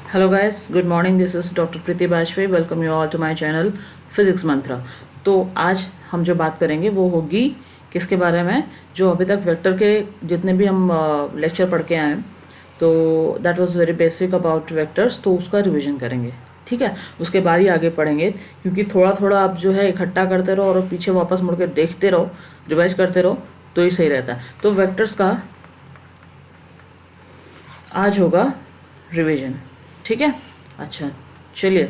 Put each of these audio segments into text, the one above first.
Hello guys, good morning. This is doctor Preeti Bajpai. Welcome you all to my channel Physics Mantra. तो आज हम जो बात करेंगे वो होगी किसके बारे में, जो अभी तक वेक्टर के जितने भी हम लेक्चर पढ़ के आए हैं, तो that was very basic about vectors, तो उसका रिवीजन करेंगे। ठीक है, उसके बाद ही आगे पढ़ेंगे, क्योंकि थोड़ा थोड़ा आप जो है इकट्ठा करते रहो और पीछे वापस मुड़ के देखते रहो, रिवाइज करते रहो, तो ही सही रहता है। तो वेक्टर्स का आज होगा रिवीजन। ठीक है, अच्छा चलिए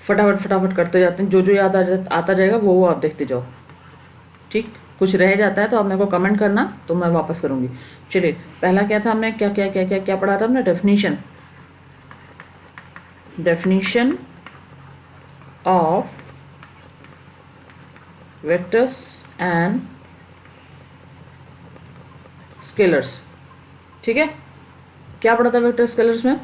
फटाफट फटाफट करते जाते हैं। जो जो याद आता जाएगा वो आप देखते जाओ। ठीक, कुछ रह जाता है तो आप मेरे को कमेंट करना, तो मैं वापस करूँगी। चलिए, पहला क्या था, हमने क्या क्या क्या क्या क्या पढ़ा था? हमने definition definition of vectors and scalars. ठीक है, क्या पढ़ा था वेक्टर स्केलर्स में?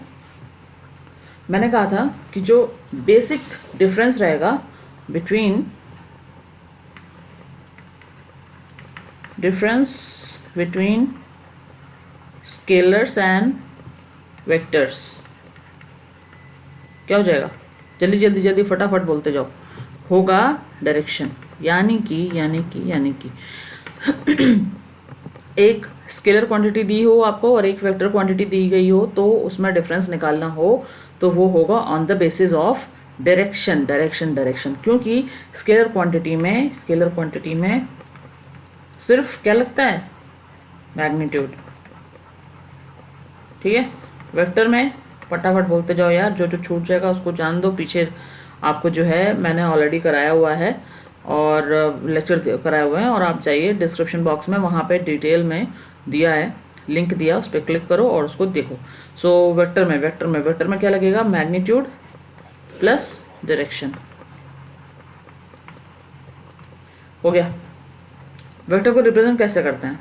मैंने कहा था कि जो बेसिक डिफरेंस रहेगा बिटवीन स्केलर्स एंड वेक्टर्स क्या हो जाएगा? जल्दी जल्दी जल्दी फटाफट बोलते जाओ। होगा डायरेक्शन। यानी कि एक स्केलर क्वांटिटी दी हो आपको और एक वेक्टर क्वांटिटी दी गई हो, तो उसमें डिफरेंस निकालना हो तो वो होगा on the basis of direction. क्योंकि स्केलर क्वांटिटी में सिर्फ क्या लगता है? मैग्नीट्यूड। ठीक है, वेक्टर में फटाफट बोलते जाओ यार, जो जो छूट जाएगा उसको जान दो। पीछे आपको जो है मैंने ऑलरेडी कराया हुआ है और लेक्चर कराए हुए हैं, और आप जाइए डिस्क्रिप्शन बॉक्स में, वहाँ पे डिटेल में दिया है, लिंक दिया, उस पर क्लिक करो और उसको देखो। सो वेक्टर में क्या लगेगा? Magnitude plus direction. हो गया। वेक्टर को रिप्रेजेंट कैसे करते हैं?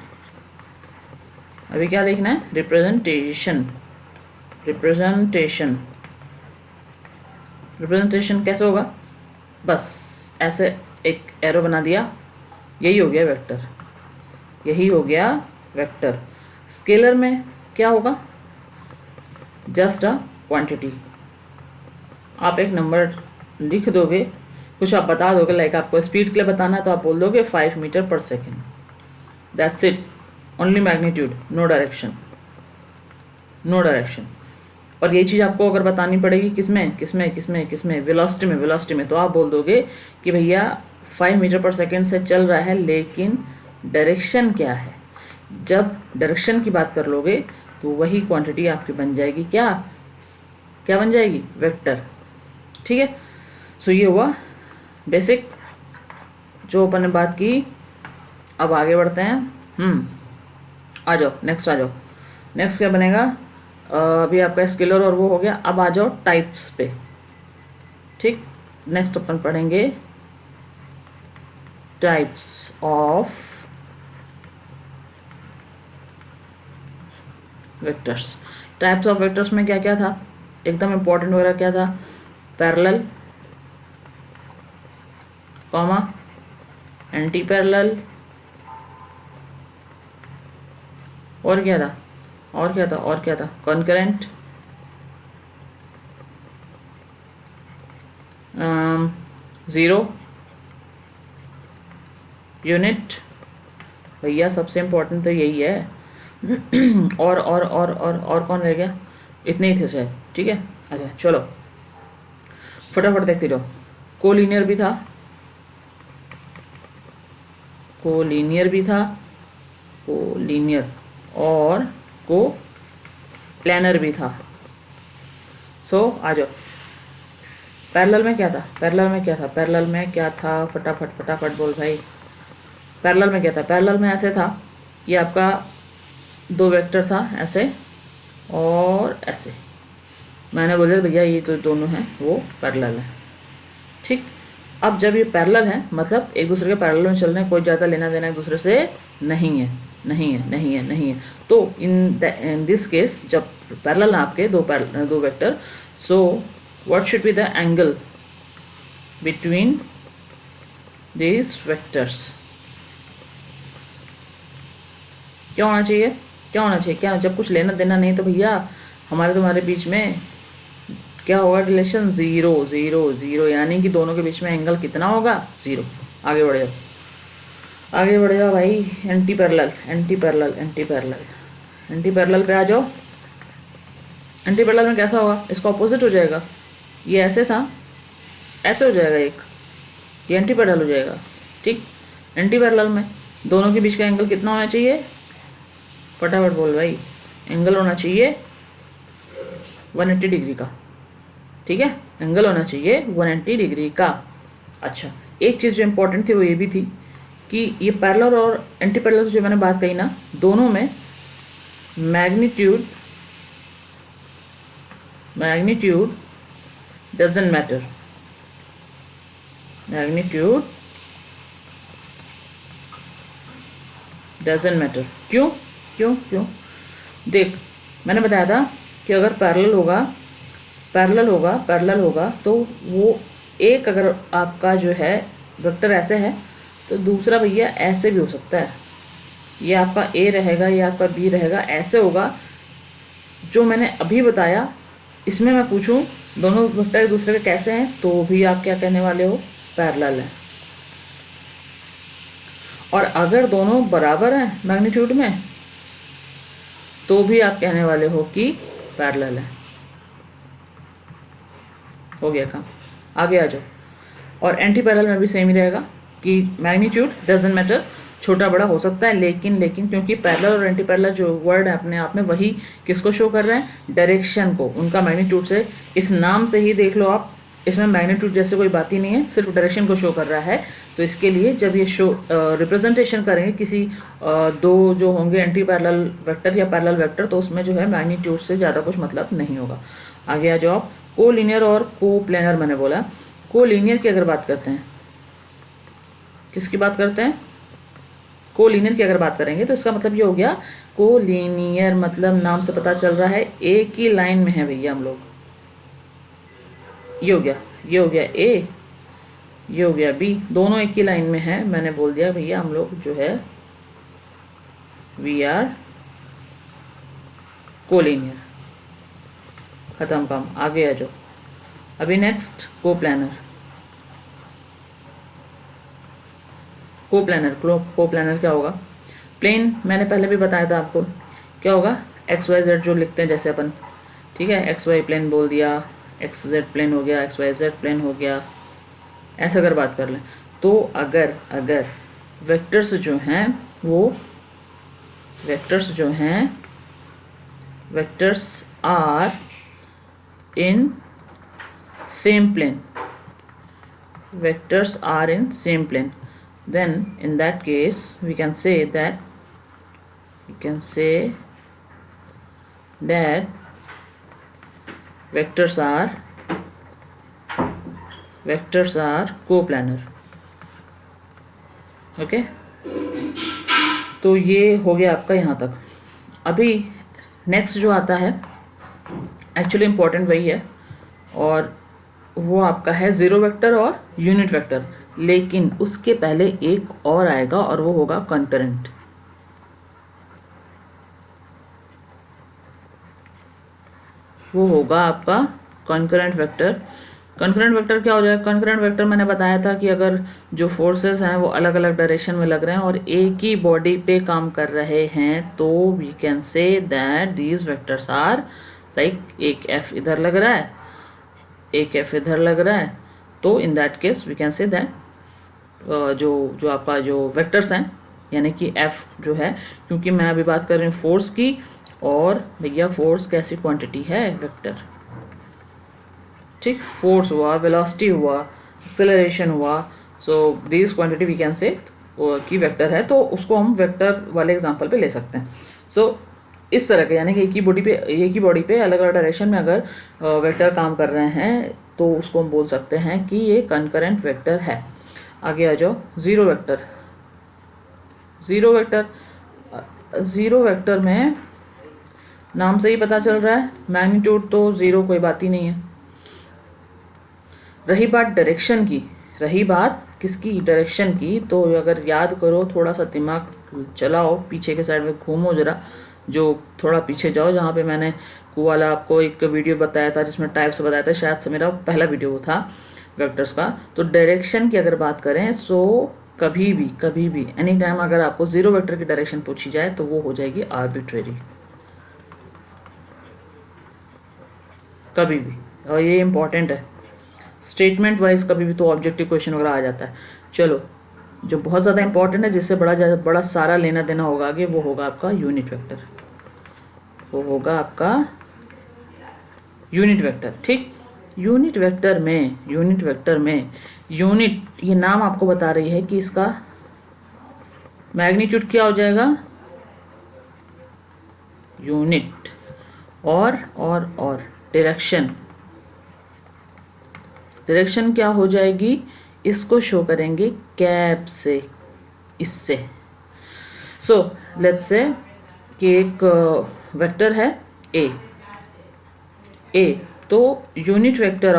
अभी क्या देखना है? रिप्रेजेंटेशन कैसे होगा? बस ऐसे एक एरो बना दिया, यही हो गया वेक्टर। स्केलर में क्या होगा? Just a quantity. आप एक नंबर लिख दोगे, कुछ आप बता दोगे, लाइक आपको स्पीड के लिए बताना है तो आप बोल दोगे 5 metre per second. That's it, only magnitude, no direction. और ये चीज़ आपको अगर बतानी पड़ेगी किसमें वेलोसिटी में, तो आप बोल दोगे कि भैया 5 मीटर पर सेकेंड से चल रहा है, लेकिन डायरेक्शन क्या है? जब डायरेक्शन की बात कर लोगे तो वही क्वांटिटी आपकी बन जाएगी क्या बन जाएगी? वेक्टर। ठीक है, सो ये हुआ बेसिक जो अपन ने बात की। अब आगे बढ़ते हैं। आ जाओ, नेक्स्ट क्या बनेगा? अभी आपका स्केलर और वो हो गया। अब आ जाओ टाइप्स पे। ठीक, नेक्स्ट अपन पढ़ेंगे टाइप्स ऑफ वेक्टर्स। में क्या क्या था? एकदम इम्पोर्टेंट वगैरह क्या था? पैरेलल, कॉमा, एंटी पैरेलल, और क्या था? Concurrent, zero, unit. भैया सबसे इम्पोर्टेंट तो यही है। और कौन रह गया? इतने ही थे शायद। ठीक है, अच्छा चलो फटाफट देखते जाओ। कोलीनियर और को प्लानर भी था। सो आ जाओ। पैरेलल में क्या था? फटाफट बोल भाई। पैरेलल में क्या था? पैरेलल में ऐसे था कि आपका दो वेक्टर था, ऐसे और ऐसे। मैंने बोला भैया ये तो दोनों हैं वो पैरेलल है। ठीक, अब जब ये पैरेलल है मतलब एक दूसरे के पैरेलल में चल रहे हैं, कोई ज़्यादा लेना देना एक दूसरे से नहीं है। तो इन दिस केस जब पैरेलल है आपके दो vector, so what should be the angle between these vectors? क्या होना चाहिए? क्या जब कुछ लेना देना नहीं तो भैया हमारे तुम्हारे बीच में क्या होगा रिलेशन, ज़ीरो ज़ीरो ज़ीरो, यानी कि दोनों के बीच में एंगल कितना होगा, ज़ीरो। आगे बढ़ जाओ, आगे बढ़ जाओ भाई। Anti parallel, anti parallel, anti parallel, anti parallel पे आ जाओ। एंटी पैरेलल में कैसा होगा, इसका ऑपोजिट हो जाएगा। ये ऐसे था, ऐसे हो जाएगा एक, ये एंटी पैरेलल हो जाएगा। ठीक, एंटी पैरेलल में दोनों के बीच का एंगल कितना होना चाहिए, फटाफट बोल भाई। एंगल होना चाहिए 180 डिग्री का। ठीक है, एंगल होना चाहिए 180 डिग्री का। अच्छा, एक चीज़ जो इम्पोर्टेंट थी वो ये भी थी कि ये पैरेलल और एंटी पैरेलल जो मैंने बात कही ना, दोनों में magnitude doesn't matter. Magnitude doesn't matter. क्यों क्यों क्यों? देख, मैंने बताया था कि अगर पैरेलल होगा तो वो एक, अगर आपका जो है वेक्टर ऐसे है तो दूसरा भैया ऐसे भी हो सकता है। ये आपका ए रहेगा, ये आपका बी रहेगा, ऐसे होगा। जो मैंने अभी बताया इसमें मैं पूछूं दोनों वेक्टर एक दूसरे के कैसे हैं, तो भी आप क्या कहने वाले हो, पैरेलल है। और अगर दोनों बराबर हैं मैग्नीट्यूड में, तो भी आप कहने वाले हो कि पैरेलल है। हो गया काम, आगे आ जाओ। और एंटी पैरेलल में भी सेम ही रहेगा कि मैग्नीट्यूड डजंट मैटर, छोटा बड़ा हो सकता है, लेकिन क्योंकि पैरेलल और एंटी पैरेलल जो वर्ड है अपने आप में, वही किसको शो कर रहे हैं, डायरेक्शन को। उनका मैग्नीट्यूड से, इस नाम से ही देख लो आप, इसमें मैग्नीट्यूड जैसे कोई बात ही नहीं है, सिर्फ डायरेक्शन को शो कर रहा है। तो इसके लिए जब ये शो रिप्रेजेंटेशन करेंगे किसी दो जो होंगे एंटी पैरेलल वेक्टर या पैरेलल वेक्टर, तो उसमें जो है मैग्नीट्यूड से ज़्यादा कुछ मतलब नहीं होगा। आगे आ जाओ आप। को लीनियर और को प्लेनर, मैंने बोला को लीनियर की अगर बात करते हैं, किसकी बात करते हैं, को लीनियर की अगर बात करेंगे तो इसका मतलब ये हो गया, को लीनियर मतलब नाम से पता चल रहा है एक ही लाइन में है भैया हम लोग। ये हो गया, ये हो गया ए, ये हो गया बी, दोनों एक ही लाइन में है। मैंने बोल दिया भैया हम लोग जो है वी आर कोलिनियर, खत्म काम। आगे आ जाओ। अभी नेक्स्ट को प्लानर। को प्लानर क्या होगा, प्लेन मैंने पहले भी बताया था आपको क्या होगा, एक्स वाई जेड जो लिखते हैं जैसे अपन, ठीक है, एक्स वाई प्लेन बोल दिया, एक्स जेड प्लेन हो गया, एक्स वाई जेड प्लेन हो गया। ऐसा अगर बात कर लें तो अगर वेक्टर्स जो हैं वो vectors are in same plane, vectors are in same plane, then in that case we can say that vectors are coplanar। Okay, तो ये हो गया आपका यहाँ तक। अभी नेक्स्ट जो आता है एक्चुअली इम्पोर्टेंट वही है, और वो आपका है ज़ीरो वेक्टर और यूनिट वेक्टर, लेकिन उसके पहले एक और आएगा और वो होगा कॉन्करेंट। वो होगा आपका कॉन्करेंट वेक्टर। कॉन्करेंट वेक्टर क्या हो जाएगा, कॉन्करेंट वेक्टर मैंने बताया था कि अगर जो फोर्सेस हैं वो अलग अलग डायरेक्शन में लग रहे हैं और एक ही बॉडी पे काम कर रहे हैं, तो we can say that these vectors are like, एक एफ इधर लग रहा है, एक एफ इधर लग रहा है, तो in that case we can say that जो आपका जो वेक्टर्स हैं, यानी कि एफ जो है, क्योंकि मैं अभी बात कर रही हूँ फोर्स की, और भैया फोर्स कैसी क्वांटिटी है, वेक्टर। ठीक, फोर्स हुआ, वेलोसिटी हुआ, एक्सेलरेशन हुआ, so this quantity we can say कि वेक्टर है, तो उसको हम वेक्टर वाले एग्जांपल पे ले सकते हैं। सो इस तरह के, यानी कि एक ही बॉडी पे अलग अलग डायरेक्शन में अगर वेक्टर काम कर रहे हैं तो उसको हम बोल सकते हैं कि ये कंकरेंट वेक्टर है। आगे आ जाओ। ज़ीरो वेक्टर में नाम से ही पता चल रहा है मैग्नीट्यूड तो ज़ीरो, कोई बात ही नहीं है। रही बात डायरेक्शन की, रही बात किसकी, डायरेक्शन की, तो अगर याद करो, थोड़ा सा दिमाग चलाओ, पीछे के साइड में घूमो जरा, जो थोड़ा पीछे जाओ, जहाँ पे मैंने वो वाला आपको एक वीडियो बताया था जिसमें टाइप्स बताया था, शायद से मेरा पहला वीडियो वो था वेक्टर्स का। तो डायरेक्शन की अगर बात करें सो कभी भी एनी टाइम अगर आपको जीरो वेक्टर की डायरेक्शन पूछी जाए तो वो हो जाएगी आर्बिट्रेरी, कभी भी। और ये इंपॉर्टेंट है, स्टेटमेंट वाइज कभी भी तो ऑब्जेक्टिव क्वेश्चन वगैरह आ जाता है। चलो, जो बहुत ज़्यादा इंपॉर्टेंट है, जिससे बड़ा सारा लेना देना होगा आगे, वो होगा आपका यूनिट वेक्टर, वो होगा आपका यूनिट वेक्टर। ठीक, यूनिट वेक्टर में यूनिट, ये नाम आपको बता रही है कि इसका मैग्नीट्यूड क्या हो जाएगा, यूनिट। और डायरेक्शन क्या हो जाएगी, इसको शो करेंगे कैप से, इससे। सो लेट्स से कि एक वेक्टर है ए, तो यूनिट वेक्टर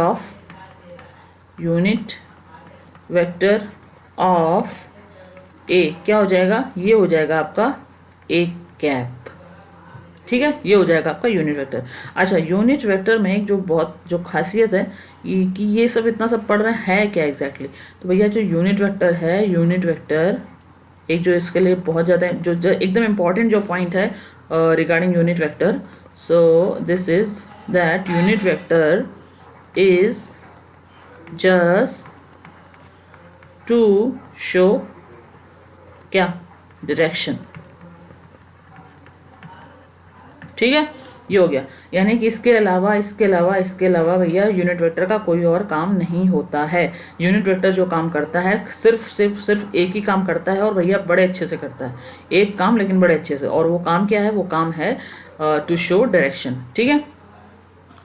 ऑफ ए क्या हो जाएगा, ये हो जाएगा आपका ए कैप। ठीक है, ये हो जाएगा आपका यूनिट वेक्टर। अच्छा, यूनिट वेक्टर में एक जो खासियत है कि ये सब इतना सब पढ़ रहे हैं क्या एग्जैक्टली, तो भैया जो यूनिट वेक्टर है, यूनिट वेक्टर एक जो इसके लिए बहुत ज़्यादा जो एकदम इम्पॉर्टेंट जो पॉइंट है regarding unit vector, so this is that unit vector is just to show क्या, डायरेक्शन। ठीक है, ये हो गया। यानी कि इसके अलावा भैया यूनिट वेक्टर का कोई और काम नहीं होता है। यूनिट वेक्टर जो काम करता है सिर्फ एक ही काम करता है, और भैया बड़े अच्छे से करता है एक काम, लेकिन बड़े अच्छे से। और वो काम क्या है, वो काम है टू शो डायरेक्शन। ठीक है,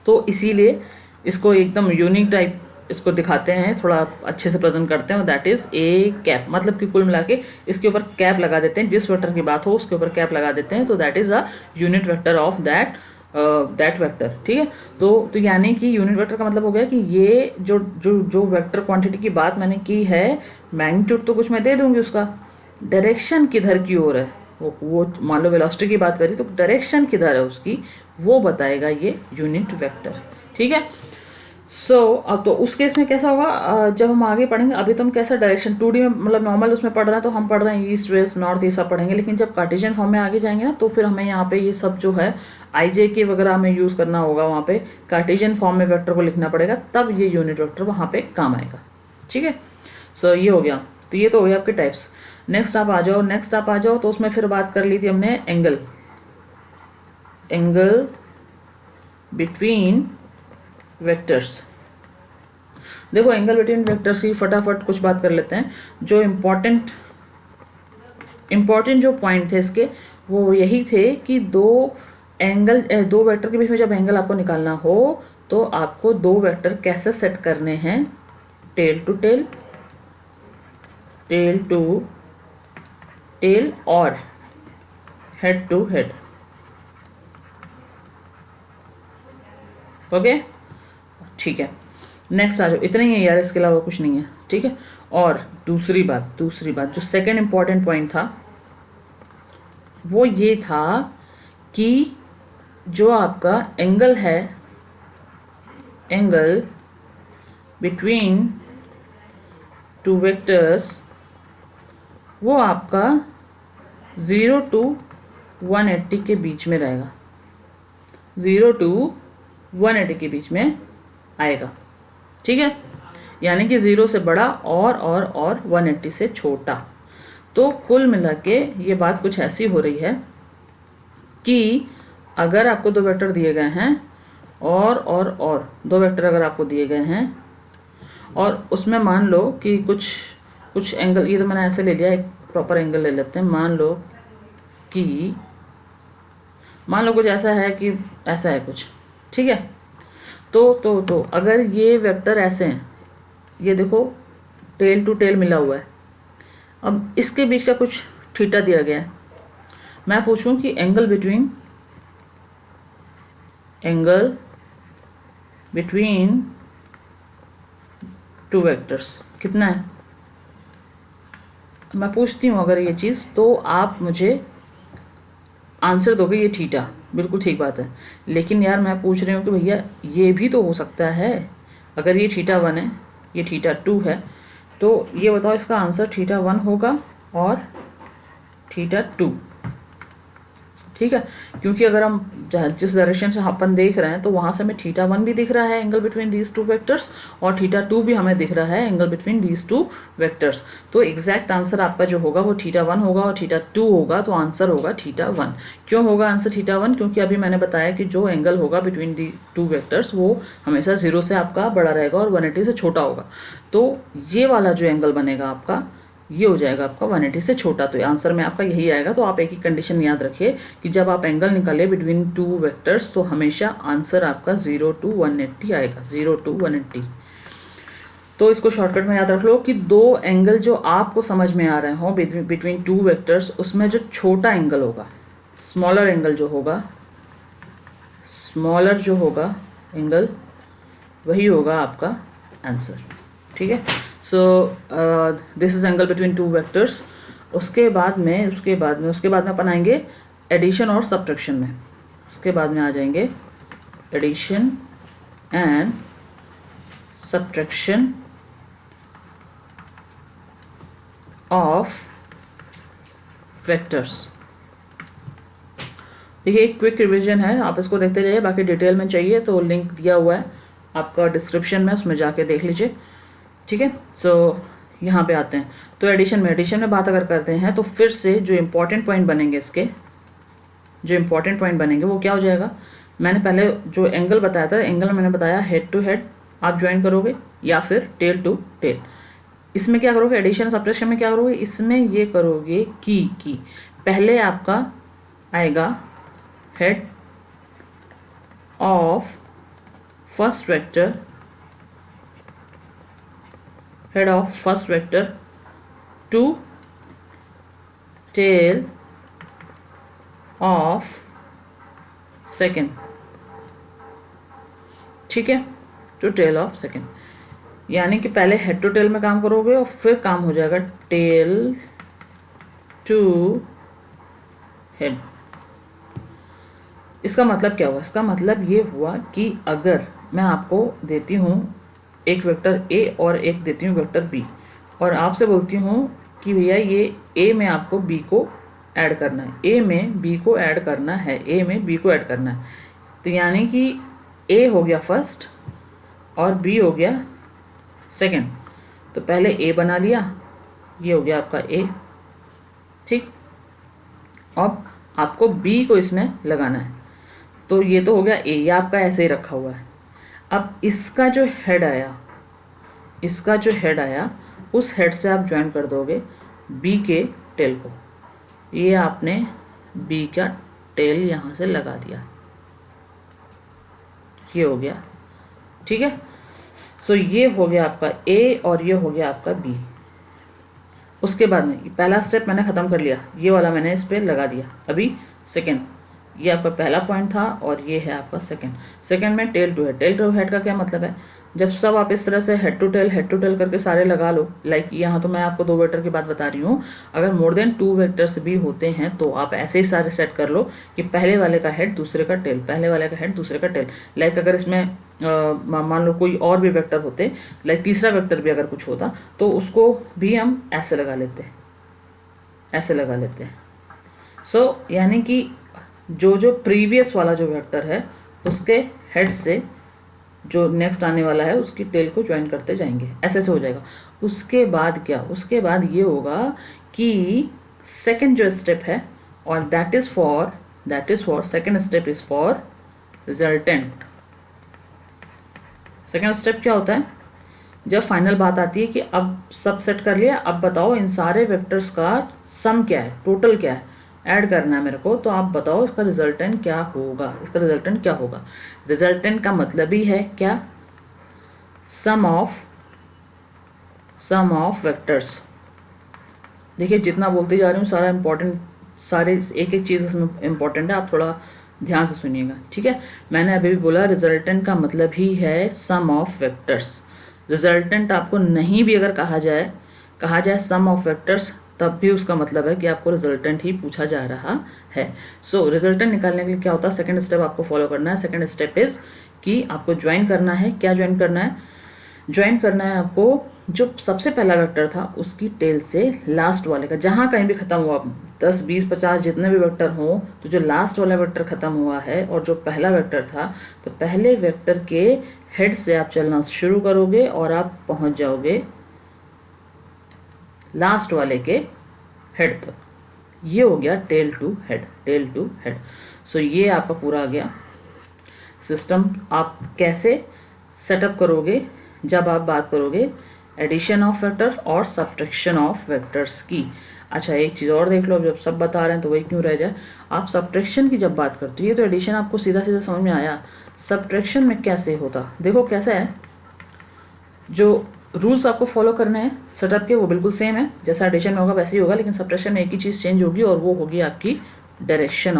तो इसीलिए इसको एकदम यूनिक टाइप इसको दिखाते हैं, थोड़ा अच्छे से प्रेजेंट करते हैं, दैट इज ए कैप। मतलब कि कुल मिला के इसके ऊपर कैप लगा देते हैं, जिस वेक्टर की बात हो उसके ऊपर कैप लगा देते हैं, तो that is a unit vector of that vector. ठीक है, तो यानी कि यूनिट वेक्टर का मतलब हो गया कि ये जो वेक्टर क्वांटिटी की बात मैंने की है, मैग्नीट्यूड तो कुछ मैं दे दूंगी, उसका डायरेक्शन किधर की ओर है, वो मान लो वेलोसिटी की बात करी तो डायरेक्शन किधर है उसकी, वो बताएगा ये यूनिट वेक्टर। ठीक है, अब तो उस केस में कैसा होगा, जब हम आगे पढ़ेंगे, अभी तो हम कैसा डायरेक्शन 2D में मतलब नॉर्मल उसमें पढ़ रहे हैं, तो हम पढ़ रहे हैं ईस्ट वेस्ट नॉर्थ ये सब पढ़ेंगे, लेकिन जब कार्टेशियन फॉर्म में आगे जाएंगे ना, तो फिर हमें यहाँ पे ये सब जो है IJ के वगैरह हमें यूज़ करना होगा, वहाँ पे कार्टेशियन फॉर्म में वेक्टर को लिखना पड़ेगा, तब ये यूनिट वेक्टर वहाँ पे काम आएगा। ठीक है, ये हो गया। तो ये तो हो गया आपके टाइप्स। नेक्स्ट आप आ जाओ, तो उसमें फिर बात कर ली थी हमने एंगल बिटवीन वेक्टर्स। देखो, एंगल बिटवीन वेक्टर्स की फटाफट कुछ बात कर लेते हैं। जो इम्पोर्टेंट जो पॉइंट थे इसके, वो यही थे कि दो वेक्टर के बीच में जब एंगल आपको निकालना हो, तो आपको दो वेक्टर कैसे सेट करने हैं, टेल टू टेल और हेड टू हेड। ओके, ठीक है, नेक्स्ट आ जाओ। इतना ही है यार, इसके अलावा कुछ नहीं है। ठीक है, और दूसरी बात जो सेकंड इंपॉर्टेंट पॉइंट था, वो ये था कि जो आपका एंगल है, एंगल बिटवीन टू वेक्टर्स, वो आपका 0 to 180 के बीच में रहेगा, 0 to 180 के बीच में आएगा। ठीक है, यानी कि 0 से बड़ा और 180 से छोटा। तो कुल मिला के ये बात कुछ ऐसी हो रही है कि अगर आपको दो वेक्टर दिए गए हैं और दो वेक्टर अगर आपको दिए गए हैं, और उसमें मान लो कि कुछ एंगल, ये तो मैंने ऐसे ले लिया, एक प्रॉपर एंगल ले लेते हैं। मान लो कुछ ऐसा है कि ऐसा है कुछ। ठीक है, तो अगर ये वेक्टर ऐसे हैं, ये देखो टेल टू टेल मिला हुआ है, अब इसके बीच का कुछ थीटा दिया गया है, मैं पूछूं कि एंगल बिटवीन टू वेक्टर्स कितना है, मैं पूछती हूँ अगर ये चीज़, तो आप मुझे आंसर दोगे ये थीटा। बिल्कुल ठीक बात है, लेकिन यार मैं पूछ रही हूँ कि भैया ये भी तो हो सकता है, अगर ये θ1 है, ये θ2 है, तो ये बताओ इसका आंसर θ1 होगा और θ2, ठीक है। क्योंकि अगर हम जिस डायरेक्शन से अपन देख रहे हैं तो वहाँ से हमें θ1 भी दिख रहा है angle between these two vectors, और θ2 भी हमें दिख रहा है angle between these two vectors. तो एग्जैक्ट आंसर आपका जो होगा वो θ1 होगा और θ2 होगा, तो आंसर होगा θ1। क्यों होगा आंसर θ1? क्योंकि अभी मैंने बताया कि जो एंगल होगा बिटवीन दी टू वेक्टर्स वो हमेशा 0 से आपका बड़ा रहेगा और 180 से छोटा होगा। तो ये वाला जो एंगल बनेगा आपका, ये हो जाएगा आपका 180 से छोटा, तो आंसर में आपका यही आएगा। तो आप एक ही कंडीशन याद रखिए कि जब आप एंगल निकाले बिटवीन टू वेक्टर्स तो हमेशा आंसर आपका 0 to 180 आएगा, 0 to 180। तो इसको शॉर्टकट में याद रख लो कि दो एंगल जो आपको समझ में आ रहे हो बिटवीन टू वेक्टर्स, उसमें जो छोटा एंगल होगा, स्मॉलर एंगल जो होगा, स्मॉलर जो होगा एंगल, वही होगा आपका आंसर, ठीक है। सो this is angle between two vectors. उसके बाद में अपन आएंगे एडिशन और सब्ट्रैक्शन में। उसके बाद में आ जाएंगे addition and subtraction of vectors. देखिए एक क्विक रिवीजन है, आप इसको देखते जाइए, बाकी डिटेल में चाहिए तो लिंक दिया हुआ है आपका डिस्क्रिप्शन में, उसमें जाके देख लीजिए, ठीक है। सो यहाँ पे आते हैं, तो एडिशन में बात अगर करते हैं तो फिर से जो इम्पोर्टेंट पॉइंट बनेंगे, इसके जो इम्पोर्टेंट पॉइंट बनेंगे वो क्या हो जाएगा, मैंने पहले जो एंगल बताया था, एंगल मैंने बताया हेड टू हेड आप ज्वाइन करोगे या फिर टेल टू टेल। इसमें क्या करोगे, एडिशन सब्ट्रैक्शन में क्या करोगे, इसमें ये करोगे कि पहले आपका आएगा head of first vector, head of first vector to tail of second, ठीक है, टू टेल ऑफ सेकेंड। यानी कि पहले हेड टू टेल में काम करोगे और फिर काम हो जाएगा टेल टू हेड। इसका मतलब क्या हुआ, इसका मतलब ये हुआ कि अगर मैं आपको देती हूँ एक वेक्टर ए और एक देती हूँ वेक्टर बी, और आपसे बोलती हूँ कि भैया ये ए में आपको बी को ऐड करना है, ए में बी को ऐड करना है, ए में बी को ऐड करना है, तो यानी कि ए हो गया फर्स्ट और बी हो गया सेकंड। तो पहले ए बना लिया, ये हो गया आपका ए, ठीक। अब आपको बी को इसमें लगाना है, तो ये तो हो गया ए, ये आपका ऐसे ही रखा हुआ है। अब इसका जो हेड आया, उस हेड से आप ज्वाइन कर दोगे बी के टेल को। ये आपने बी का टेल यहाँ से लगा दिया, ये हो गया, ठीक है। सो ये हो गया आपका ए और ये हो गया आपका बी। उसके बाद में पहला स्टेप मैंने ख़त्म कर लिया, ये वाला मैंने इस पर लगा दिया। अभी सेकेंड, ये आपका पहला पॉइंट था और ये है आपका सेकेंड में tail to head. Tail to head का क्या मतलब है, जब सब आप इस तरह से हेड टू टेल करके सारे लगा लो, लाइक यहाँ तो मैं आपको दो वेक्टर की बात बता रही हूँ, अगर मोर देन टू वेक्टर्स भी होते हैं तो आप ऐसे ही सारे सेट कर लो कि पहले वाले का हेड दूसरे का टेल, पहले वाले का हेड दूसरे का टेल। लाइक अगर इसमें मान लो कोई और भी वेक्टर होते, लाइक तीसरा वेक्टर भी अगर कुछ होता तो उसको भी हम ऐसे लगा लेते हैं, सो यानी कि जो प्रीवियस वाला जो वेक्टर है उसके हेड से जो नेक्स्ट आने वाला है उसकी टेल को ज्वाइन करते जाएंगे, ऐसे हो जाएगा। उसके बाद क्या, उसके बाद ये होगा कि सेकंड जो स्टेप है, और that is for second step is for resultant. Second step क्या होता है, जब फाइनल बात आती है कि अब सब सेट कर लिया, अब बताओ इन सारे वेक्टर्स का सम क्या है, टोटल क्या है, ऐड करना है मेरे को, तो आप बताओ इसका रिजल्टेंट क्या होगा। रिजल्टेंट का मतलब ही है क्या, सम ऑफ वेक्टर्स। देखिए जितना बोलते जा रही हूँ सारा इंपॉर्टेंट, सारे एक एक चीज़ इसमें इंपॉर्टेंट है, आप थोड़ा ध्यान से सुनिएगा, ठीक है। मैंने अभी भी बोला रिजल्टेंट का मतलब ही है सम ऑफ वेक्टर्स। रिजल्टेंट आपको नहीं भी अगर कहा जाए सम ऑफ वेक्टर्स, तब भी उसका मतलब है कि आपको रिजल्टेंट ही पूछा जा रहा है। सो रिजल्टेंट निकालने के लिए क्या होता है, सेकंड स्टेप आपको फॉलो करना है। सेकंड स्टेप इज कि आपको ज्वाइन करना है। क्या ज्वाइन करना है? ज्वाइन करना है आपको जो सबसे पहला वेक्टर था उसकी टेल से लास्ट वाले का, जहाँ कहीं भी खत्म हुआ, 10 20 50 जितने भी वेक्टर हों, तो जो लास्ट वाला वेक्टर खत्म हुआ है और जो पहला वेक्टर था, तो पहले वेक्टर के हेड से आप चलना शुरू करोगे और आप पहुंच जाओगे लास्ट वाले के हेड तक। ये हो गया tail to head, tail to head. So ये आपका पूरा आ गया सिस्टम। आप कैसे सेटअप करोगे जब आप बात करोगे एडिशन ऑफ वेक्टर और सब्ट्रैक्शन ऑफ वेक्टर्स की। अच्छा, एक चीज़ और देख लो, जब सब बता रहे हैं तो वही क्यों रह जाए। आप सब्ट्रैक्शन की जब बात करते हो, ये तो एडिशन आपको सीधा सीधा समझ में आया, सब्ट्रैक्शन में कैसे होता, देखो कैसा है। जो रूल्स आपको फॉलो करने हैं सेटअप के वो बिल्कुल सेम है, जैसा एडिशन में होगा वैसे ही होगा, लेकिन सब्ट्रैक्शन में एक ही चीज़ चेंज होगी और वो होगी आपकी डायरेक्शन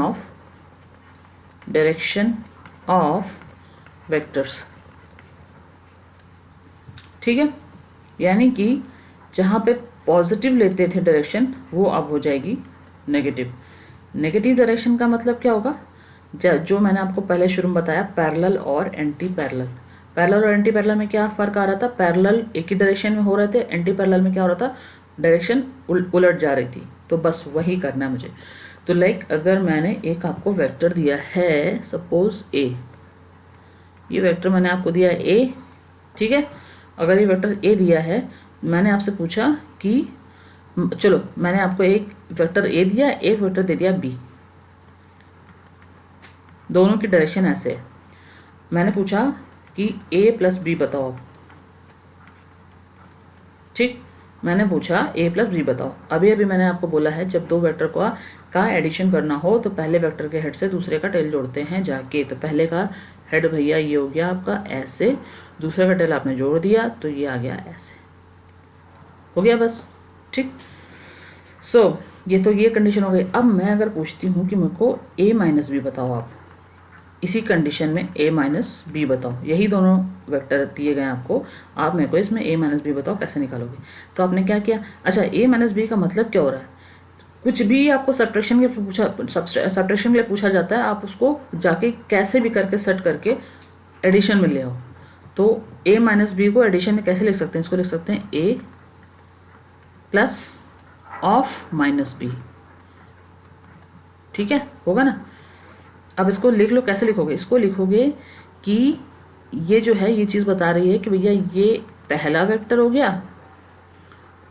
ऑफ वेक्टर्स। ठीक है, यानी कि जहाँ पे पॉजिटिव लेते थे डायरेक्शन, वो अब हो जाएगी नेगेटिव। नेगेटिव डायरेक्शन का मतलब क्या होगा, जो मैंने आपको पहले शुरू में बताया, पैरेलल और एंटी पैरेलल। पैरेलल और एंटी पैरेलल में क्या फ़र्क आ रहा था, पैरेलल एक ही डायरेक्शन में हो रहे थे, एंटी पैरेलल में क्या हो रहा था, डायरेक्शन उलट जा रही थी। तो बस वही करना है मुझे। तो लाइक अगर मैंने एक आपको वेक्टर दिया है, सपोज ए, ये वेक्टर मैंने आपको दिया है ए, ठीक है। अगर ये वेक्टर ए दिया है, मैंने आपसे पूछा कि चलो मैंने आपको एक वेक्टर ए दिया, एक वेक्टर दे दिया बी, दोनों की डायरेक्शन ऐसे है। मैंने पूछा कि ए प्लस बी बताओ, ठीक, मैंने पूछा ए प्लस बी बताओ। अभी अभी मैंने आपको बोला है जब दो वेक्टर का एडिशन करना हो तो पहले वेक्टर के हेड से दूसरे का टेल जोड़ते हैं जाके। तो पहले का हेड भैया ये हो गया आपका ऐसे, दूसरे का टेल आपने जोड़ दिया तो ये आ गया ऐसे, हो गया बस, ठीक। सो ये तो ये कंडीशन हो गई। अब मैं अगर पूछती हूँ कि मेरे को a माइनस बी बताओ, आप इसी कंडीशन में a माइनस बी बताओ, यही दोनों वेक्टर दिए गए आपको, आप मेरे को इसमें a माइनस बी बताओ कैसे निकालोगे। तो आपने क्या किया, अच्छा a माइनस बी का मतलब क्या हो रहा है, कुछ भी आपको सब्ट्रैक्शन के लिए पूछा जाता है, आप उसको जाके कैसे भी करके सेट करके एडिशन में ले आओ। तो a माइनस बी को एडिशन में कैसे लिख सकते हैं, इसको लिख सकते हैं a plus of minus B, ठीक है, होगा ना। अब इसको लिख लो, कैसे लिखोगे, इसको लिखोगे कि ये जो है ये चीज़ बता रही है कि भैया ये पहला वेक्टर हो गया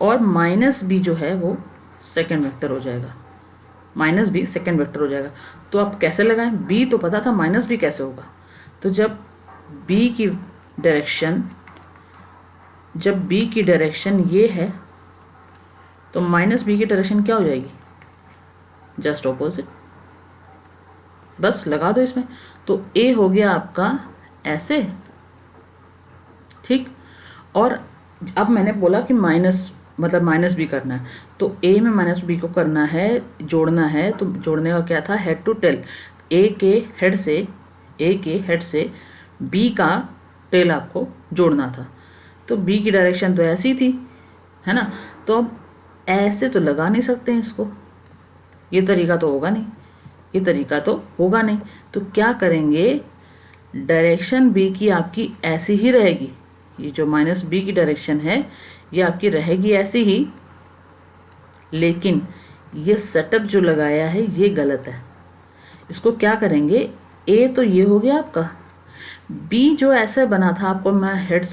और माइनस बी जो है वो सेकेंड वेक्टर हो जाएगा, माइनस बी सेकेंड वेक्टर हो जाएगा। तो आप कैसे लगाएं, बी तो पता था, माइनस बी कैसे होगा। तो जब बी की डायरेक्शन ये है तो माइनस बी की डायरेक्शन क्या हो जाएगी, जस्ट ऑपोजिट, बस लगा दो इसमें। तो ए हो गया आपका ऐसे, ठीक। और अब मैंने बोला कि माइनस बी करना है, तो ए में माइनस बी को करना है, जोड़ना है। तो जोड़ने का क्या था, हेड टू टेल, ए के हेड से बी का टेल आपको जोड़ना था। तो बी की डायरेक्शन तो ऐसी थी, है ना। तो अब ऐसे तो लगा नहीं सकते इसको, ये तरीका तो होगा नहीं, तो क्या करेंगे, डायरेक्शन बी की आपकी ऐसी ही रहेगी, ये जो माइनस बी की डायरेक्शन है ये आपकी रहेगी ऐसी ही, लेकिन ये सेटअप जो लगाया है ये गलत है। इसको क्या करेंगे, ए तो ये हो गया आपका, बी जो ऐसे बना था आपको, मैं हेड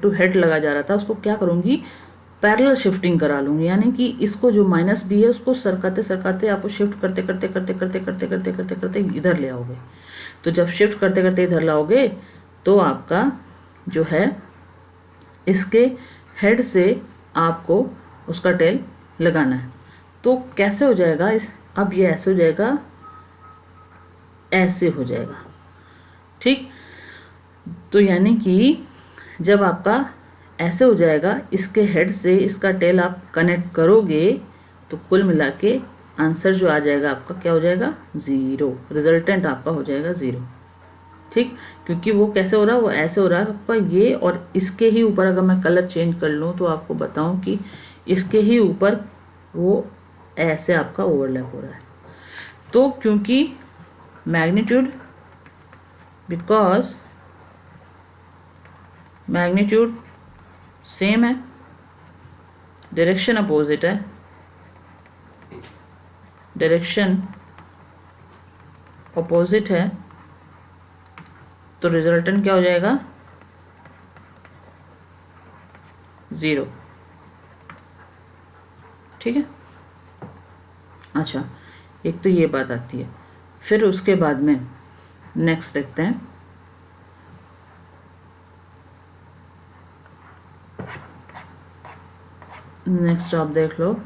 टू हेड लगा जा रहा था, उसको क्या करूँगी, पैरेलल शिफ्टिंग करा लूँगी। यानी कि इसको जो माइनस बी है उसको सरकाते आपको शिफ्ट करते इधर ले आओगे। तो जब शिफ्ट करते इधर लाओगे तो आपका जो है इसके हेड से आपको उसका टेल लगाना है। तो कैसे हो जाएगा, अब ये ऐसे हो जाएगा, ऐसे हो जाएगा, ठीक। तो यानी कि जब आपका ऐसे हो जाएगा, इसके हेड से इसका टेल आप कनेक्ट करोगे तो कुल मिला के आंसर जो आ जाएगा आपका क्या हो जाएगा, 0, रिजल्टेंट आपका हो जाएगा 0, ठीक। क्योंकि वो कैसे हो रहा है, वो ऐसे हो रहा है आपका ये, और इसके ही ऊपर अगर मैं कलर चेंज कर लूँ तो आपको बताऊँ कि इसके ही ऊपर वो ऐसे आपका ओवरलैप हो रहा है। तो क्योंकि मैग्नीट्यूड, बिकॉज मैग्नीट्यूड सेम है, डायरेक्शन अपोजिट है, डायरेक्शन अपोजिट है, तो रिजल्टेंट क्या हो जाएगा, 0। ठीक है। अच्छा, एक तो ये बात आती है। फिर उसके बाद में नेक्स्ट देखते हैं। नेक्स्ट आप देख लो,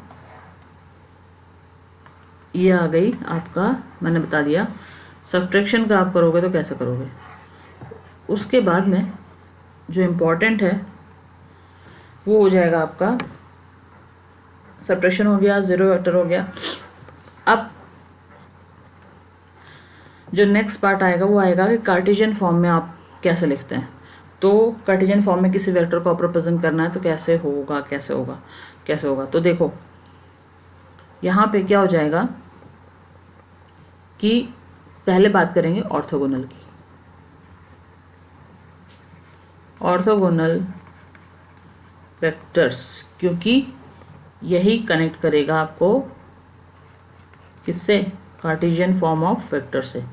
ये आ गई आपका, मैंने बता दिया सब्ट्रैक्शन का आप करोगे तो कैसे करोगे। उसके बाद में जो इम्पोर्टेंट है वो हो जाएगा आपका सब्ट्रैक्शन हो गया, ज़ीरो वेक्टर हो गया। अब जो नेक्स्ट पार्ट आएगा वो आएगा कि कार्टेशियन फॉर्म में आप कैसे लिखते हैं। तो कार्टेशियन फॉर्म में किसी वेक्टर को आप रिप्रेजेंट करना है तो कैसे होगा, कैसे होगा, कैसे होगा। तो देखो यहाँ पे क्या हो जाएगा कि पहले बात करेंगे ऑर्थोगोनल की। ऑर्थोगोनल वेक्टर्स, क्योंकि यही कनेक्ट करेगा आपको किससे, कार्टेशियन फॉर्म ऑफ वेक्टर से।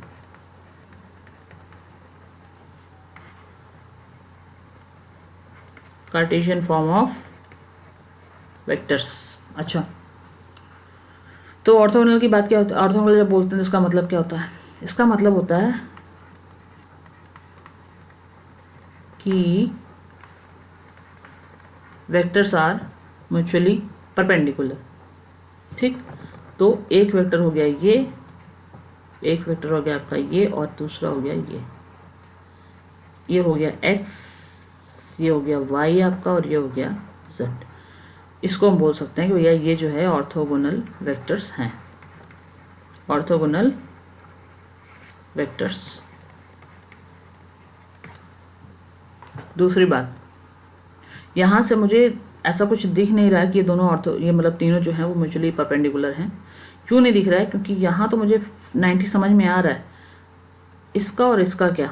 Cartesian form of vectors. अच्छा, तो ऑर्थोगोनल की बात क्या होती है, ऑर्थोगोनल जब बोलते हैं तो इसका मतलब क्या होता है, इसका मतलब होता है कि वेक्टर्स आर म्यूचुअली परपेंडिकुलर। ठीक, तो एक वेक्टर हो गया ये, एक वेक्टर हो गया आपका ये, और दूसरा हो गया ये हो गया x, ये हो गया y आपका, और ये हो गया z। इसको हम बोल सकते हैं कि भैया ये जो है ऑर्थोगोनल वेक्टर्स हैं, ऑर्थोगोनल वेक्टर्स। दूसरी बात, यहाँ से मुझे ऐसा कुछ दिख नहीं रहा है कि ये दोनों ये मतलब तीनों जो हैं वो म्यूचुअली परपेंडिकुलर हैं। क्यों नहीं दिख रहा है, क्योंकि यहाँ तो मुझे 90 समझ में आ रहा है, इसका और इसका क्या।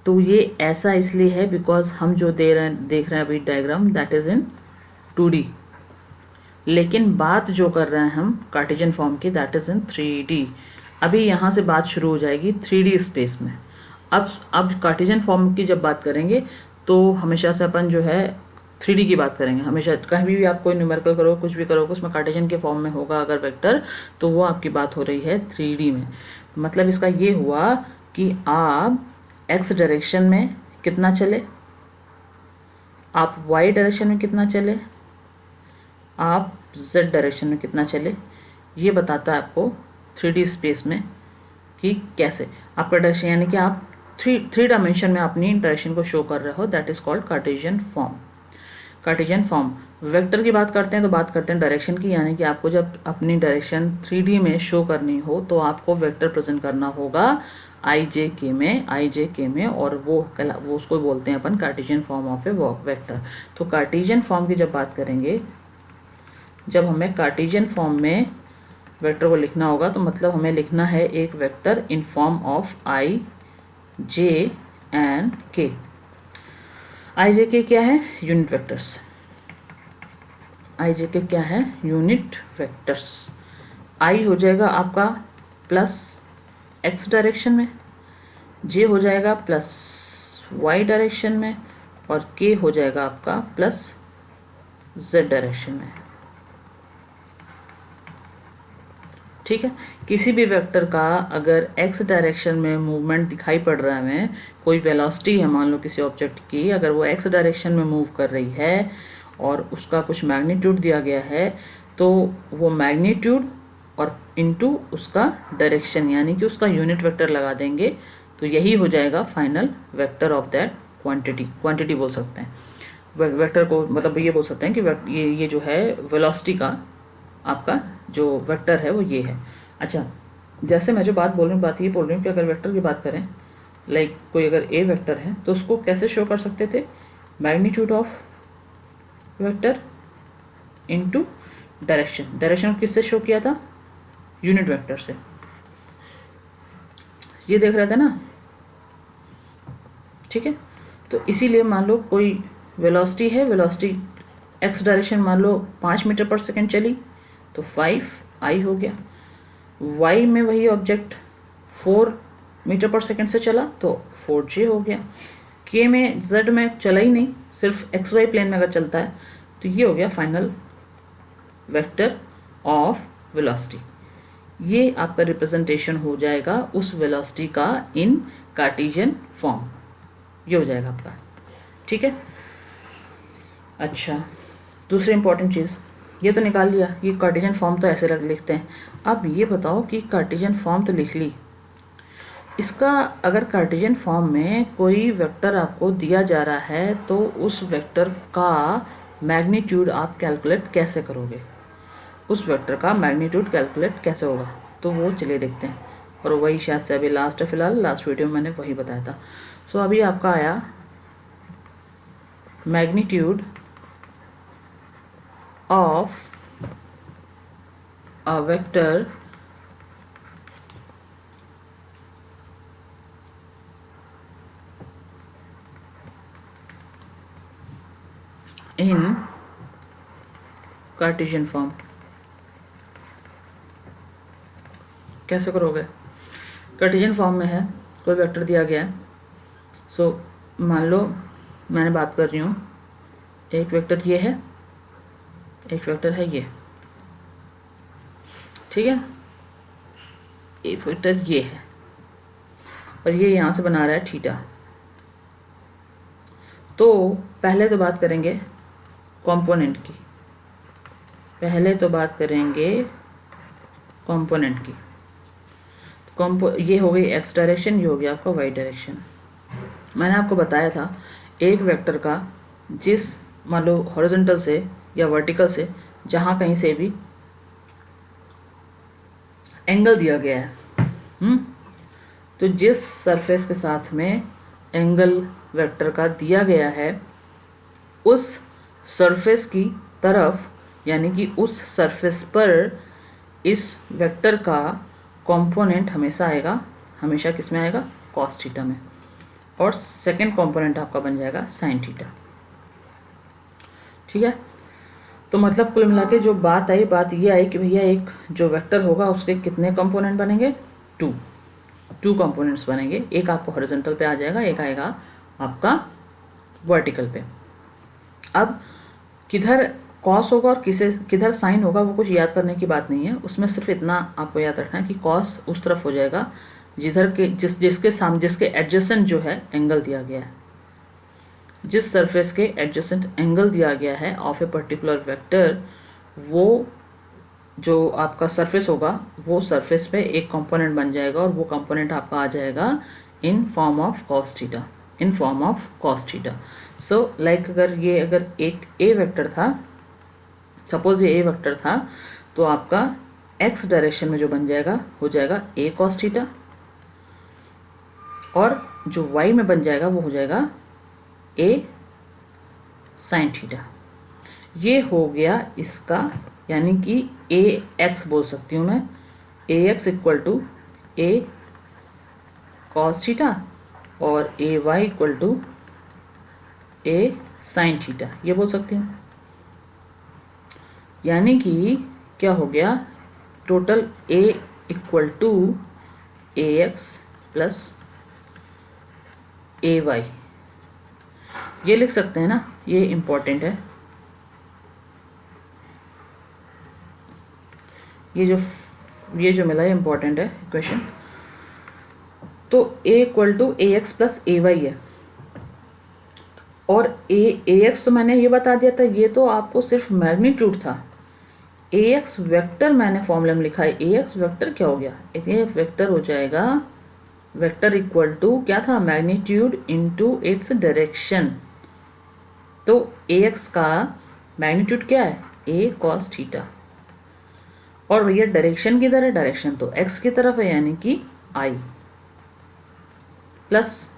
तो ये ऐसा इसलिए है बिकॉज हम जो देख रहे हैं अभी diagram, that is in 2D, लेकिन बात जो कर रहे हैं हम कार्टेशियन फॉर्म की, दैट इज़ इन 3D। अभी यहाँ से बात शुरू हो जाएगी 3D स्पेस में। अब कार्टेशियन फॉर्म की जब बात करेंगे तो हमेशा से अपन जो है 3D की बात करेंगे। हमेशा कहीं भी आप कोई न्यूमेरिकल करो, कुछ भी करोगे, उसमें कार्टेशियन के फॉर्म में होगा अगर वेक्टर, तो वो आपकी बात हो रही है 3D में। मतलब इसका ये हुआ कि आप x डायरेक्शन में कितना चले, आप y डायरेक्शन में कितना चले, आप z डायरेक्शन में कितना चले, ये बताता है आपको 3D स्पेस में कि कैसे आपका डायरेक्शन, यानी कि आप थ्री डायमेंशन में अपनी डायरेक्शन को शो कर रहे हो, that is called Cartesian form. Cartesian form. Vector की बात करते हैं तो बात करते हैं डायरेक्शन की, यानी कि आपको जब अपनी डायरेक्शन 3D में शो करनी हो तो आपको वेक्टर प्रेजेंट करना होगा IJK में, और वो उसको बोलते हैं अपन Cartesian form of a vector. तो कार्टेशियन फॉर्म की जब बात करेंगे, जब हमें कार्टेशियन फॉर्म में वेक्टर को लिखना होगा तो मतलब हमें लिखना है एक vector in form of IJ and K। IJK क्या है, यूनिट वेक्टर्स। IJK क्या है, यूनिट वेक्टर्स। I हो जाएगा आपका प्लस x डायरेक्शन में, J हो जाएगा प्लस y डायरेक्शन में, और K हो जाएगा आपका प्लस z डायरेक्शन में। ठीक है, किसी भी वेक्टर का अगर x डायरेक्शन में मूवमेंट दिखाई पड़ रहा है, हमें कोई वेलोसिटी है मान लो किसी ऑब्जेक्ट की, अगर वो x डायरेक्शन में मूव कर रही है और उसका कुछ मैग्नीट्यूड दिया गया है, तो वो मैग्नीट्यूड और इनटू उसका डायरेक्शन, यानी कि उसका यूनिट वेक्टर लगा देंगे, तो यही हो जाएगा final vector of that quantity बोल सकते हैं वेक्टर को। मतलब ये बोल सकते हैं कि ये जो है वेलोसिटी का आपका जो वेक्टर है वो ये है। अच्छा, जैसे मैं जो बात बोल रही हूँ, बात ये बोल रही हूँ कि अगर वेक्टर की बात करें, लाइक कोई अगर ए वेक्टर है तो उसको कैसे शो कर सकते थे, magnitude of vector into direction किससे शो किया था, यूनिट वेक्टर से, ये देख रहे थे ना, ठीक है। तो इसीलिए मान लो कोई वेलोसिटी है, वेलोसिटी एक्स डायरेक्शन मान लो 5 मीटर पर सेकेंड चली तो 5i हो गया, y में वही ऑब्जेक्ट 4 मीटर पर सेकेंड से चला तो 4j हो गया, k में z में चला ही नहीं, सिर्फ xy प्लेन में अगर चलता है तो ये हो गया फाइनल वेक्टर ऑफ वेलोसिटी। ये आपका रिप्रेजेंटेशन हो जाएगा उस वेलोसिटी का इन कार्टेशियन फॉर्म, ये हो जाएगा आपका, ठीक है। अच्छा, दूसरी इंपॉर्टेंट चीज़ ये तो निकाल लिया, ये कार्टेशियन फॉर्म तो ऐसे लिखते हैं। अब ये बताओ कि कार्टेशियन फॉर्म तो लिख ली, इसका अगर कार्टेशियन फॉर्म में कोई वेक्टर आपको दिया जा रहा है तो उस वेक्टर का मैग्नीट्यूड आप कैलकुलेट कैसे करोगे, उस वेक्टर का मैग्नीट्यूड कैलकुलेट कैसे होगा, तो वो चलिए देखते हैं। और वही शायद से अभी लास्ट है, फिलहाल लास्ट वीडियो में मैंने वही बताया था। सो अभी आपका आया magnitude of a vector in Cartesian form. कैसे करोगे, कार्टेशियन फॉर्म में है, कोई वेक्टर दिया गया है, सो मान लो मैंने बात कर रही हूँ, एक वेक्टर ये है, एक वेक्टर है ये, ठीक है, एक वेक्टर ये है और ये यहाँ से बना रहा है थीटा। तो पहले तो बात करेंगे कंपोनेंट की, पहले तो बात करेंगे कंपोनेंट की। ये हो गई एक्स डायरेक्शन, ये हो गया आपका वाई डायरेक्शन। मैंने आपको बताया था एक वेक्टर का जिस मान लो हॉरिजॉन्टल से या वर्टिकल से जहाँ कहीं से भी एंगल दिया गया है, तो जिस सरफेस के साथ में एंगल वेक्टर का दिया गया है उस सरफेस की तरफ, यानी कि उस सरफेस पर इस वेक्टर का कंपोनेंट हमेशा आएगा, हमेशा किस में आएगा, कॉस थीटा में, और सेकंड कंपोनेंट आपका बन जाएगा साइन थीटा, ठीक है। तो मतलब कुल मिला के जो बात आई, बात ये आई कि भैया एक जो वेक्टर होगा उसके कितने कंपोनेंट बनेंगे, टू कंपोनेंट्स बनेंगे, एक आपको हॉरिजॉन्टल पे आ जाएगा, एक आएगा आपका वर्टिकल पे। अब किधर कॉस होगा और किधर साइन होगा वो कुछ याद करने की बात नहीं है, उसमें सिर्फ इतना आपको याद रखना है कि कॉस उस तरफ हो जाएगा जिधर के जिसके एडजेसेंट जो है एंगल दिया गया है, जिस सरफेस के एडजेसेंट एंगल दिया गया है ऑफ ए पर्टिकुलर वेक्टर, वो जो आपका सरफेस होगा वो सरफेस पे एक कंपोनेंट बन जाएगा और वो कंपोनेंट आपका आ जाएगा in form of cos theta, in form of cos theta. So like अगर एक ए वेक्टर था, सपोज ये ए वेक्टर था, तो आपका एक्स डायरेक्शन में जो बन जाएगा हो जाएगा ए कॉस थीटा, और जो वाई में बन जाएगा वो हो जाएगा ए साइन थीटा। ये हो गया इसका, यानी कि ए एक्स बोल सकती हूँ मैं, A X equal to A cos theta और A Y equal to A sign theta, ये बोल सकती हूँ। यानी कि क्या हो गया, total A equal to A X plus A Y, ये लिख सकते हैं ना, ये इम्पोर्टेंट है। ये जो मिला है इम्पोर्टेंट है इक्वेशन। तो A equal to A X plus A Y है, और ए एक्स तो मैंने ये बता दिया था, ये तो आपको सिर्फ मैग्नीट्यूड था। ए एक्स वेक्टर मैंने फॉर्मूला में लिखा है, ए एक्स वेक्टर क्या हो गया, ए वेक्टर हो जाएगा, वेक्टर इक्वल टू क्या था, मैग्नीट्यूड इनटू इट्स डायरेक्शन। तो ए एक्स का मैग्नीट्यूड क्या है, ए कॉस थीटा, और भैया डायरेक्शन किधर है, डायरेक्शन तो एक्स की तरफ है, यानी कि आई, प्लस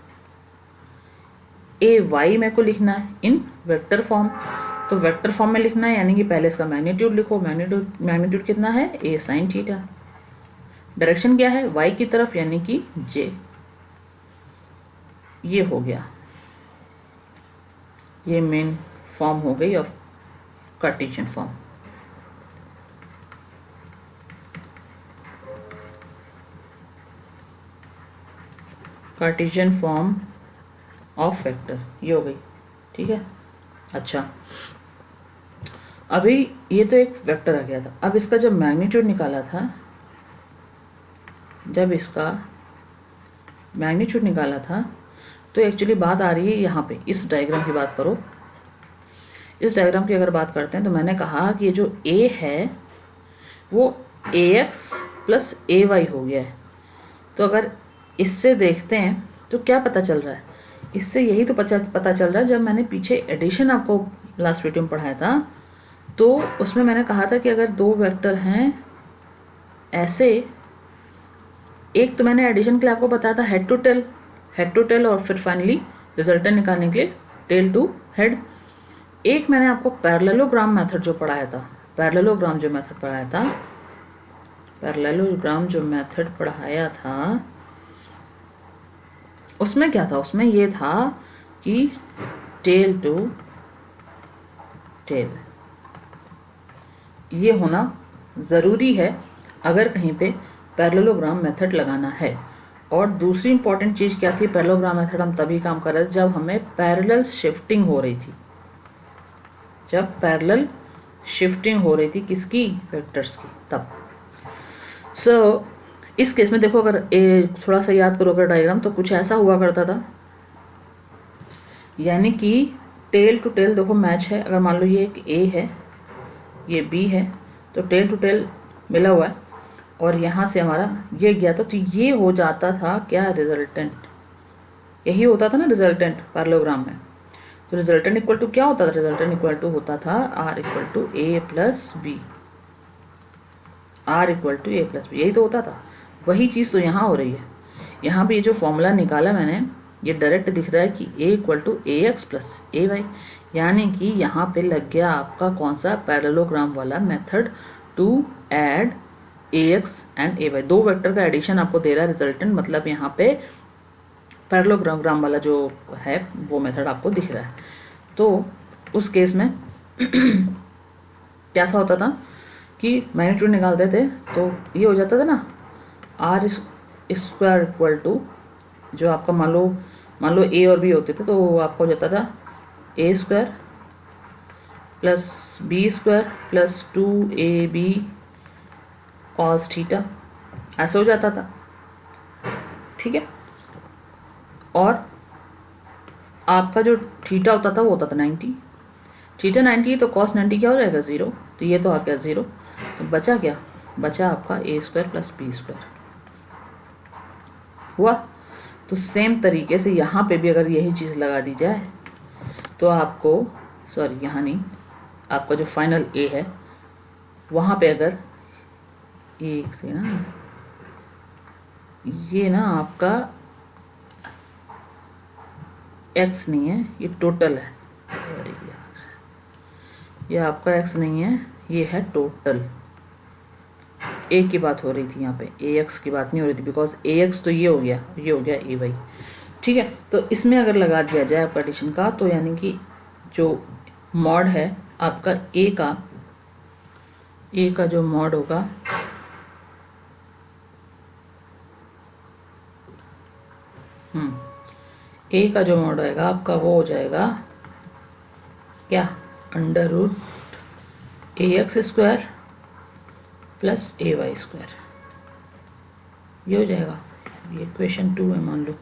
ए वाई मेरे को लिखना है इन वेक्टर फॉर्म, तो वेक्टर फॉर्म में लिखना है, यानी कि पहले इसका मैग्नीट्यूड लिखो। मैग्नीट्यूड कितना है, ए साइन थीटा। डायरेक्शन क्या है, वाई की तरफ, यानी कि जे। ये हो गया, ये मेन फॉर्म हो गई of Cartesian form. Cartesian form of vector ये हो गई, ठीक है। अच्छा, अभी ये तो एक वेक्टर आ गया था। अब इसका जब मैग्नीट्यूड निकाला था, तो एक्चुअली बात आ रही है यहाँ पे, इस डायग्राम की बात करो। इस डायग्राम की अगर बात करते हैं तो मैंने कहा कि ये जो a है वो ax प्लस ay हो गया है। तो अगर इससे देखते हैं तो क्या पता चल रहा है, इससे यही तो पता चल रहा है। जब मैंने पीछे एडिशन आपको लास्ट वीडियो में पढ़ाया था तो उसमें मैंने कहा था कि अगर दो वेक्टर हैं ऐसे, एक तो मैंने एडिशन के लिए आपको बताया था हेड टू टेल, और फिर फाइनली रिजल्टेंट निकालने के लिए टेल टू हेड। एक मैंने आपको पैरेललोग्राम मेथड जो पढ़ाया था, पैरेललोग्राम जो मेथड पढ़ाया था, उसमें क्या था, उसमें ये था कि टेल टू टेल ये होना ज़रूरी है अगर कहीं पे पैरेललोग्राम मेथड लगाना है। और दूसरी इंपॉर्टेंट चीज़ क्या थी, पैरेललोग्राम मेथड हम तभी काम कर रहे थे जब हमें पैरेलल शिफ्टिंग हो रही थी, किसकी, वेक्टर्स की, तब। सो इस केस में देखो, अगर थोड़ा सा याद करो अगर डायग्राम, तो कुछ ऐसा हुआ करता था, यानी कि टेल टू टेल देखो मैच है। अगर मान लो ये एक ए है, ये बी है, तो टेल टू टेल मिला हुआ है, और यहाँ से हमारा ये गया था, तो ये हो जाता था क्या, रिजल्टेंट। यही होता था ना रिजल्टेंट पैरेललोग्राम में। तो रिजल्टेंट इक्वल टू क्या होता था, रिजल्टेंट इक्वल टू होता था R equal to A plus B, यही तो होता था। वही चीज़ तो यहाँ हो रही है। यहाँ पे ये जो फॉर्मूला निकाला मैंने, ये डायरेक्ट दिख रहा है कि a equal to A X plus A Y, यानी कि यहाँ पे लग गया आपका कौन सा, पैरेललोग्राम वाला method to add A X and A Y. दो वेक्टर का एडिशन आपको दे रहा है रिजल्टेंट, मतलब यहाँ पे पैरेललोग्राम वाला जो है वो मेथड आपको दिख रहा है। तो उस केस में कैसा होता था कि मैग्नीट्यूड निकालते थे तो ये हो जाता था ना, आर स्क्वायर इक्वल टू, जो आपका मान लो ए और बी होते थे, तो आपका हो जाता था A square plus B square plus 2ab cos theta, ऐसे हो जाता था, ठीक है। और आपका जो थीटा होता था वो होता था 90, थीटा 90, तो कॉस 90 क्या हो जाएगा, 0। तो ये तो आ गया 0, तो बचा क्या, बचा आपका ए स्क्वायर प्लस बी स्क्वायर हुआ। तो सेम तरीके से यहाँ पे भी अगर यही चीज़ लगा दी जाए तो आपको, सॉरी यहाँ नहीं, आपका जो फाइनल ए है वहाँ पे अगर एक से ना, ये ना आपका x नहीं है, ये टोटल है, अरे यार ये आपका x नहीं है, ये है टोटल। a की बात हो रही थी यहाँ पे, ax की बात नहीं हो रही थी, बिकॉज ax तो ये हो गया ay, ठीक है। तो इसमें अगर लगा दिया जाए पार्टीशन का, तो यानी कि जो मॉड है आपका a का जो मॉड होगा a का जो मॉड आएगा आपका वो हो जाएगा क्या, under root ax square plus ay square, ये हो जाएगा। ये क्वेश्चन 2 है मान लो,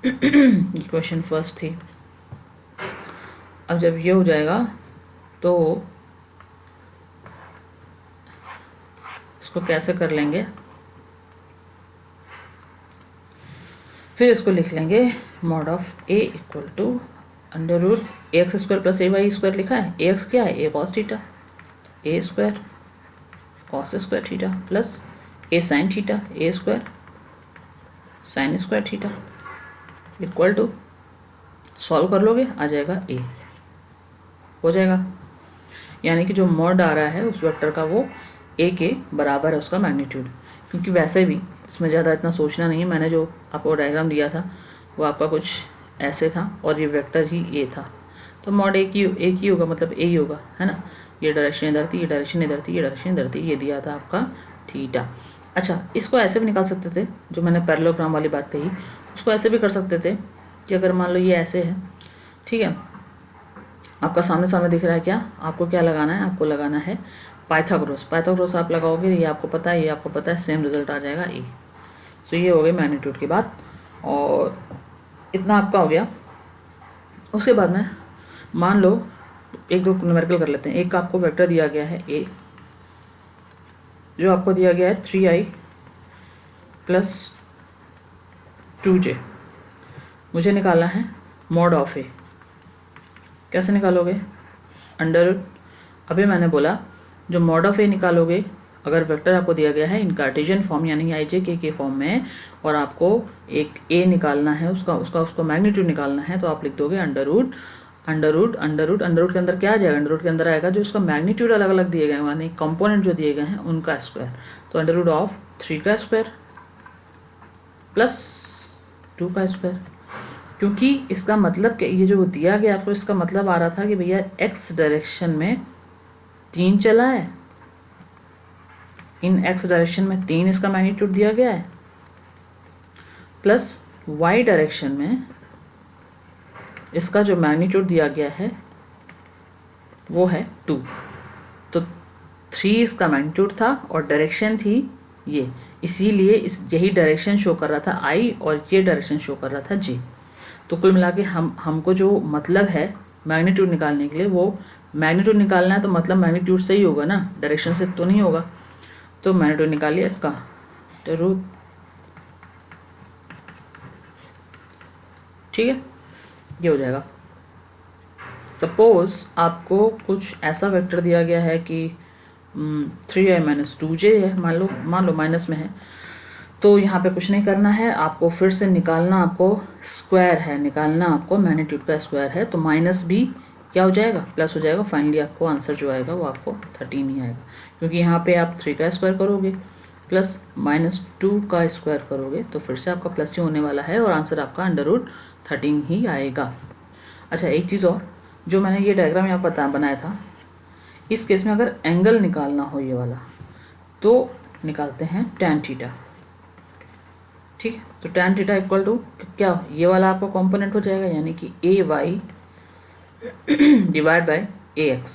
क्वेश्चन फर्स्ट थी। अब जब ये हो जाएगा तो इसको कैसे कर लेंगे, फिर इसको लिख लेंगे mod of a equal to under root x square plus A y square लिखा है। ए एक्स क्या है, a cos theta, a square cos square theta plus a sign theta, a square sin square theta equal to, solve कर लोगे आ जाएगा ए। हो जाएगा। यानी कि जो मॉड आ रहा है उस वेक्टर का वो ए के बराबर है उसका मैग्नीट्यूड, क्योंकि वैसे भी इसमें ज़्यादा इतना सोचना नहीं है। मैंने जो आपको डायग्राम दिया था वो आपका कुछ ऐसे था और ये वेक्टर ही ए था, तो मॉड एक ही होगा, मतलब ए ही होगा, है ना। ये डायरेक्शन इधर थी, ये डायरेक्शन इधर थी, ये डायरेक्शन इधर थी, ये दिया था आपका थीटा। अच्छा, इसको ऐसे भी निकाल सकते थे, जो मैंने पैरेललोग्राम वाली बात कही उसको ऐसे भी कर सकते थे कि अगर मान लो ये ऐसे है, ठीक है, आपका सामने सामने दिख रहा है, क्या आपको क्या लगाना है, आपको लगाना है पाइथागोरस। पाइथागोरस आप लगाओगे, ये आपको पता है, ये आपको पता है, सेम रिजल्ट आ जाएगा ए। तो ये हो गई मैग्नीट्यूड की बात, और इतना आपका हो गया। उसके बाद में मान लो एक दो न्यूमेरिकल कर लेते हैं। एक आपको वेक्टर दिया गया है ए, जो आपको दिया गया है 3i + 2j। मुझे निकालना है मॉड ऑफ ए। कैसे निकालोगे? अंडर, अभी मैंने बोला जो मॉड ऑफ ए निकालोगे, अगर वेक्टर आपको दिया गया है इन कार्टेशियन फॉर्म यानी आई जे के फॉर्म में, और आपको एक ए निकालना है, उसका मैग्नीट्यूड निकालना है, तो आप लिख दोगे अंडर रूट के अंदर क्या आ जाएगा? अंडर रूट के अंदर आएगा जो उसका मैग्नीट्यूड अलग अलग दिए गए हैं, यानी कंपोनेंट जो दिए गए हैं उनका स्क्वायर। तो अंडर रूट ऑफ 3 का स्क्वायर प्लस 2 का स्क्वायर, क्योंकि इसका मतलब ये जो दिया गया आपको, इसका मतलब आ रहा था कि भैया एक्स डायरेक्शन में 3 चला है, इन एक्स डायरेक्शन में 3 इसका मैग्नीट्यूड दिया गया है, प्लस वाई डायरेक्शन में इसका जो मैग्नीट्यूड दिया गया है वो है 2। तो 3 इसका मैग्नीट्यूड था और डायरेक्शन थी ये, इसीलिए यही डायरेक्शन शो कर रहा था आई और ये डायरेक्शन शो कर रहा था जे। तो कुल मिला के हमको जो मतलब है मैग्नीट्यूड निकालने के लिए, वो मैग्नीट्यूड निकालना है तो मतलब मैग्नीट्यूड से ही होगा ना, डायरेक्शन से तो नहीं होगा। तो मैग्नीट्यूड निकाल लिया इसका, तो रूट, ठीक है, ये हो जाएगा। सपोज आपको कुछ ऐसा वेक्टर दिया गया है कि 3i - 2j है, मान लो माइनस में है, तो यहाँ पे कुछ नहीं करना है आपको, फिर से निकालना आपको स्क्वायर है, निकालना आपको मैग्नीट्यूड का स्क्वायर है, तो माइनस भी क्या हो जाएगा? प्लस हो जाएगा। फाइनली आपको आंसर जो आएगा वो आपको 13 ही आएगा, क्योंकि यहाँ पे आप 3 का स्क्वायर करोगे प्लस -2 का स्क्वायर करोगे तो फिर से आपका प्लस ही होने वाला है, और आंसर आपका अंडर रूट 13 ही आएगा। अच्छा, एक चीज़ और, जो मैंने ये डायग्राम यहाँ बनाया था, इस केस में अगर एंगल निकालना हो ये वाला, तो निकालते हैं tan थीटा, ठीक है। तो tan थीटा इक्वल टू क्या, ये वाला आपका कॉम्पोनेंट हो जाएगा, यानी कि AY डिवाइड बाय AX।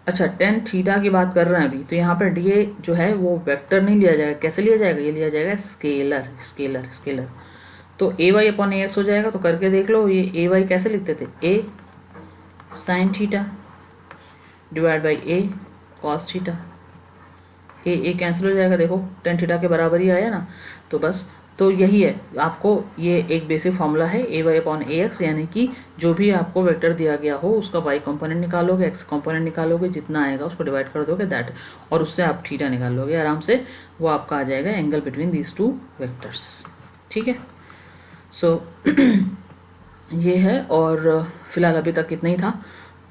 अच्छा, tan थीटा की बात कर रहे हैं अभी, तो यहाँ पर DA जो है वो वेक्टर नहीं लिया जाएगा, कैसे लिया जाएगा? ये लिया जाएगा स्केलर। तो AY/AX हो जाएगा। तो करके देख लो, ये AY कैसे लिखते थे? A sin theta divide by A cos theta. A cancel हो जाएगा, देखो tan थीटा के बराबर ही आया ना। तो बस, तो यही है, आपको ये एक बेसिक फॉर्मूला है AY/AX, यानी कि जो भी आपको वेक्टर दिया गया हो उसका y कंपोनेंट निकालोगे, x कंपोनेंट निकालोगे, जितना आएगा उसको डिवाइड कर दोगे दैट, और उससे आप थीटा निकाल लोगे आराम से, वो आपका आ जाएगा angle between these two vectors, ठीक है। सो ये है, और फिलहाल अभी तक इतना ही था,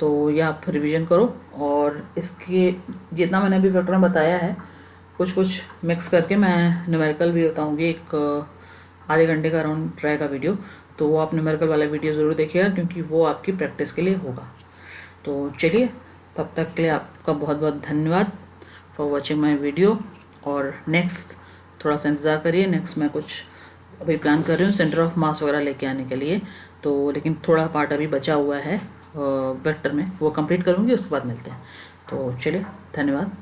तो ये आप रिवीजन करो, और इसके जितना मैंने अभी वेक्टर में बताया है कुछ मिक्स करके मैं न्यूमेरिकल भी बताऊंगी, एक आधे घंटे का अराउंड रहेगा वीडियो, तो वो आप न्यूमेरिकल वाला वीडियो ज़रूर देखिएगा, क्योंकि वो आपकी प्रैक्टिस के लिए होगा। तो चलिए, तब तक के लिए आपका बहुत बहुत धन्यवाद फॉर वॉचिंग माई वीडियो, और नेक्स्ट थोड़ा सा इंतज़ार करिए, नेक्स्ट मैं कुछ अभी प्लान कर रही हूँ सेंटर ऑफ मास वगैरह लेके आने के लिए, तो लेकिन थोड़ा पार्ट अभी बचा हुआ है वेक्टर में, वो कंप्लीट करूँगी, उसके बाद मिलते हैं। तो चलिए, धन्यवाद।